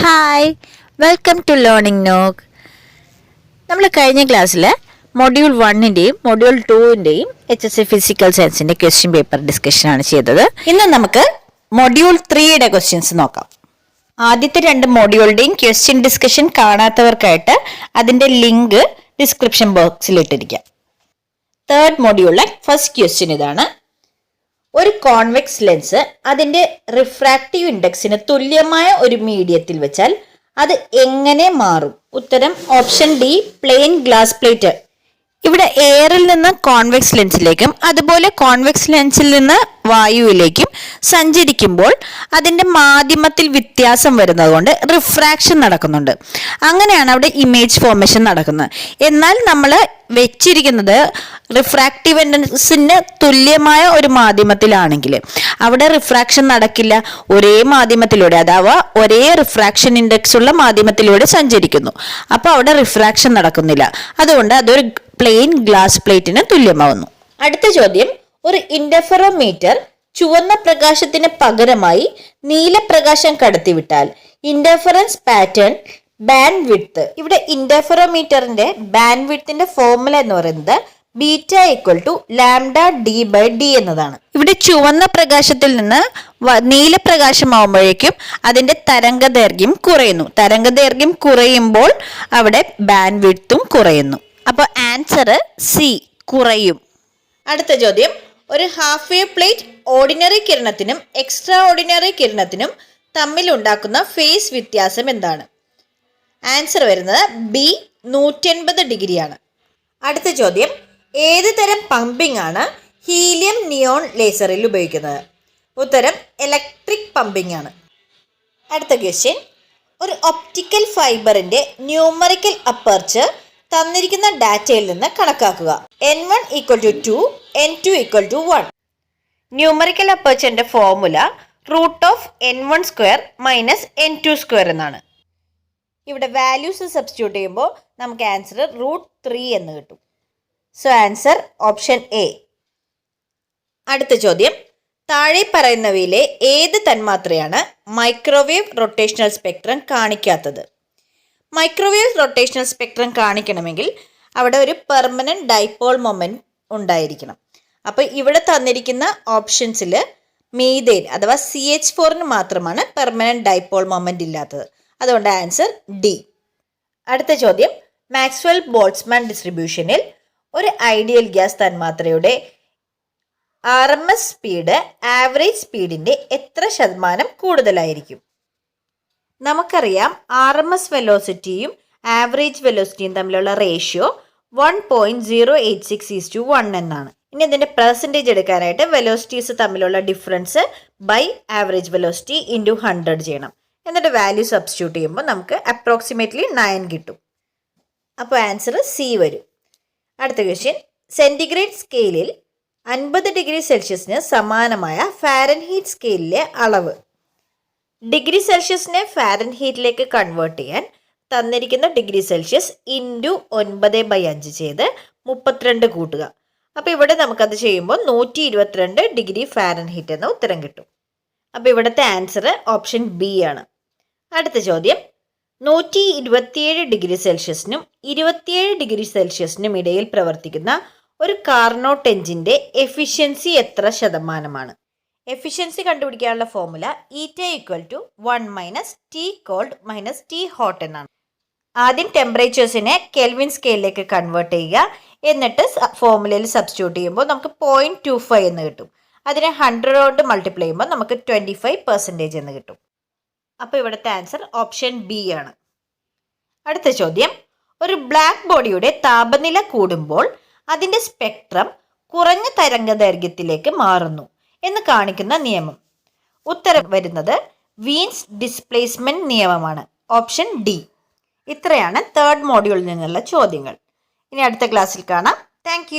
Hi, welcome to learning നോക്ക്. നമ്മൾ കഴിഞ്ഞ ക്ലാസ്സിൽ മൊഡ്യൂൾ 1-ൻ്റെയും മൊഡ്യൂൾ 2-ൻ്റെയും HSC ഫിസിക്കൽ സയൻസിൻ്റെ ക്വസ്റ്റ്യൻ പേപ്പർ ഡിസ്കഷനാണ് ചെയ്തത്. ഇന്ന് നമുക്ക് മൊഡ്യൂൾ 3-യുടെ ക്വസ്റ്റ്യൻസ് നോക്കാം. ആദ്യത്തെ 2 മൊഡ്യൂളുടെയും ക്വസ്റ്റ്യൻ ഡിസ്കഷൻ കാണാത്തവർക്കായിട്ട് അതിൻ്റെ ലിങ്ക് ഡിസ്ക്രിപ്ഷൻ ബോക്സിൽ ഇട്ടിരിക്കാം. 3rd മൊഡ്യൂളിലെ ഫസ്റ്റ് ക്വസ്റ്റ്യൻ ഇതാണ്. ഒരു കോൺവെക്സ് ലെൻസ് അതിന്റെ റിഫ്രാക്റ്റീവ് ഇൻഡെക്സിന് തുല്യമായ ഒരു മീഡിയത്തിൽ വെച്ചാൽ അത് എങ്ങനെ മാറും? ഉത്തരം option D, plain glass plate. ഇവിടെ എയറിൽ നിന്ന് കോൺവെക്സ് ലെൻസിലേക്കും അതുപോലെ കോൺവെക്സ് ലെൻസിൽ നിന്ന് വായുവിലേക്കും സഞ്ചരിക്കുമ്പോൾ അതിൻ്റെ മാധ്യമത്തിൽ വ്യത്യാസം വരുന്നത് കൊണ്ട് റിഫ്രാക്ഷൻ നടക്കുന്നുണ്ട്. അങ്ങനെയാണ് അവിടെ ഇമേജ് ഫോർമേഷൻ നടക്കുന്നത്. എന്നാൽ നമ്മൾ വെച്ചിരിക്കുന്നത് റിഫ്രാക്റ്റീവ് ഇൻഡെക്സിന് തുല്യമായ ഒരു മാധ്യമത്തിലാണെങ്കിൽ അവിടെ റിഫ്രാക്ഷൻ നടക്കില്ല. ഒരേ മാധ്യമത്തിലൂടെ അഥവാ ഒരേ റിഫ്രാക്ഷൻ ഇൻഡെക്സ് ഉള്ള മാധ്യമത്തിലൂടെ സഞ്ചരിക്കുന്നു. അപ്പോൾ അവിടെ റിഫ്രാക്ഷൻ നടക്കുന്നില്ല. അതുകൊണ്ട് അതൊരു പ്ലെയിൻ ഗ്ലാസ് പ്ലേറ്റിന് തുല്യമാവുന്നു. അടുത്ത ചോദ്യം, ഒരു ഇന്റർഫെറോമീറ്റർ ചുവന്ന പ്രകാശത്തിന് പകരമായി നീലപ്രകാശം കടത്തിവിട്ടാൽ ഇന്റർഫറൻസ് പാറ്റേൺ ബാൻഡ് വിഡ്ത്ത്. ഇവിടെ ഇന്റർഫെറോമീറ്ററിന്റെ ബാൻഡ് വിഡ്ത്തിന്റെ ഫോർമുല എന്ന് പറയുന്നത് beta equal to lambda D by D എന്നതാണ്. ഇവിടെ ചുവന്ന പ്രകാശത്തിൽ നിന്ന് നീലപ്രകാശമാകുമ്പോഴേക്കും അതിന്റെ തരംഗദൈർഘ്യം കുറയുന്നു. തരംഗദൈർഘ്യം കുറയുമ്പോൾ അവിടെ ബാൻഡ് വിഡ്ത്തും കുറയുന്നു. അപ്പോൾ ആൻസർ സി, കുറയും. അടുത്ത ചോദ്യം, ഒരു ഹാഫ് വേവ് പ്ലേറ്റ് ഓർഡിനറി കിരണത്തിനും എക്സ്ട്രാ ഓർഡിനറി കിരണത്തിനും തമ്മിൽ ഉണ്ടാക്കുന്ന ഫേസ് വ്യത്യാസം എന്താണ്? ആൻസർ വരുന്നത് ബി, 180 ഡിഗ്രിയാണ്. അടുത്ത ചോദ്യം, ഏത് തരം പമ്പിംഗ് ആണ് ഹീലിയം നിയോൺ ലേസറിൽ ഉപയോഗിക്കുന്നത്? ഉത്തരം ഇലക്ട്രിക് പമ്പിംഗ് ആണ്. അടുത്ത ക്വസ്റ്റ്യൻ, ഒരു ഒപ്റ്റിക്കൽ ഫൈബറിന്റെ ന്യൂമറിക്കൽ അപ്പർച്ചർ തന്നിരിക്കുന്ന ഡാറ്റയിൽ നിന്ന് കണക്കാക്കുക. n1 = 2, n2 = 1. Numerical അപ്പർച്ചറിന്റെ formula √n1² - n2² എന്നാണ്. ഇവിടെ വാല്യൂസ് സബ്സ്റ്റിറ്റ്യൂട്ട് ചെയ്യുമ്പോൾ നമുക്ക് ആൻസർ √3 എന്ന് കിട്ടും. So answer option A. അടുത്ത ചോദ്യം, താഴെ പറയുന്നവയിലെ ഏത് തന്മാത്രയാണ് മൈക്രോവേവ് റൊട്ടേഷണൽ സ്പെക്ട്രം കാണിക്കാത്തത്? മൈക്രോവേവ് റൊട്ടേഷണൽ സ്പെക്ട്രം കാണിക്കണമെങ്കിൽ അവിടെ ഒരു പെർമനന്റ് ഡൈപോൾ മൊമെന്റ് ഉണ്ടായിരിക്കണം. അപ്പോൾ ഇവിടെ തന്നിരിക്കുന്ന ഓപ്ഷൻസിൽ മീഥേൻ അഥവാ CH4 മാത്രമാണ് പെർമനന്റ് ഡൈപോൾ മൊമെന്റ് ഇല്ലാത്തത്. അതുകൊണ്ട് ആൻസർ ഡി. അടുത്ത ചോദ്യം, മാക്സ്വെൽ ബോൾട്ട്സ്മാൻ ഡിസ്ട്രിബ്യൂഷനിൽ ഒരു ഐഡിയൽ ഗ്യാസ് തന്മാത്രയുടെ RMS സ്പീഡ് ആവറേജ് സ്പീഡിന്റെ എത്ര ശതമാനം കൂടുതലായിരിക്കും? നമുക്കറിയാം RMS വെലോസിറ്റിയും ആവറേജ് വെലോസിറ്റിയും തമ്മിലുള്ള റേഷ്യോ 1.086:1 എന്നാണ്. ഇനി ഇതിന്റെ പെർസെൻറ്റേജ് എടുക്കാനായിട്ട് വെലോസിറ്റീസ് തമ്മിലുള്ള difference by average velocity into 100 ചെയ്യണം. എന്നിട്ട് വാല്യൂ സബ്സ്റ്റിറ്റ്യൂട്ട് ചെയ്യുമ്പോൾ നമുക്ക് അപ്രോക്സിമേറ്റ്ലി 9 കിട്ടും. അപ്പോൾ ആൻസർ സി വരും. അടുത്ത ക്വസ്റ്റ്യൻ, സെൻറ്റിഗ്രേഡ് സ്കെയിലിൽ 50 ഡിഗ്രി സെൽഷ്യസിന് സമാനമായ ഫാരൻഹീറ്റ് സ്കെയിലിലെ അളവ്. ഡിഗ്രി സെൽഷ്യസിനെ ഫാരൻഹീറ്റിലേക്ക് കൺവേർട്ട് ചെയ്യാൻ തന്നിരിക്കുന്ന ഡിഗ്രി സെൽഷ്യസ് ഇൻറ്റു 9/5 ചെയ്ത് 32 കൂട്ടുക. അപ്പോൾ ഇവിടെ നമുക്കത് ചെയ്യുമ്പോൾ 122 ഡിഗ്രി ഫാരൻഹീറ്റ് എന്ന ഉത്തരം കിട്ടും. അപ്പോൾ ഇവിടുത്തെ ആൻസർ ഓപ്ഷൻ ബി ആണ്. അടുത്ത ചോദ്യം, 127 ഡിഗ്രി സെൽഷ്യസിനും 27 ഡിഗ്രി സെൽഷ്യസിനും ഇടയിൽ പ്രവർത്തിക്കുന്ന ഒരു കാർനോട്ട് എഞ്ചിന്റെ എഫിഷ്യൻസി എത്ര ശതമാനമാണ്? എഫിഷ്യൻസി കണ്ടുപിടിക്കാനുള്ള ഫോർമുല ഈറ്റ = 1 - T cold - T hot എന്നാണ്. ആദ്യം ടെമ്പറേച്ചേഴ്സിനെ കെൽവിൻ സ്കെയിലിലേക്ക് കൺവേർട്ട് ചെയ്യുക. എന്നിട്ട് ഫോർമുലയിൽ സബ്സ്റ്റിറ്റ്യൂട്ട് ചെയ്യുമ്പോൾ നമുക്ക് 0.25 എന്ന് കിട്ടും. അതിനെ 100 കൊണ്ട് മൾട്ടിപ്ലൈ ചെയ്യുമ്പോൾ നമുക്ക് 25% എന്ന് കിട്ടും. അപ്പോൾ ഇവിടുത്തെ ആൻസർ ഓപ്ഷൻ ബി ആണ്. അടുത്ത ചോദ്യം, ഒരു ബ്ലാക്ക് ബോഡിയുടെ താപനില കൂടുമ്പോൾ അതിൻ്റെ സ്പെക്ട്രം കുറഞ്ഞ തരംഗദൈർഘ്യത്തിലേക്ക് മാറുന്നു എന്ന് കാണിക്കുന്ന നിയമം. ഉത്തരം വരുന്നത് വീൻസ് ഡിസ്പ്ലേസ്മെന്റ് നിയമമാണ്. Option D. ഇത്രയാണ് 3rd മോഡ്യൂളിൽ നിന്നുള്ള ചോദ്യങ്ങൾ. ഇനി അടുത്ത ക്ലാസ്സിൽ കാണാം. താങ്ക്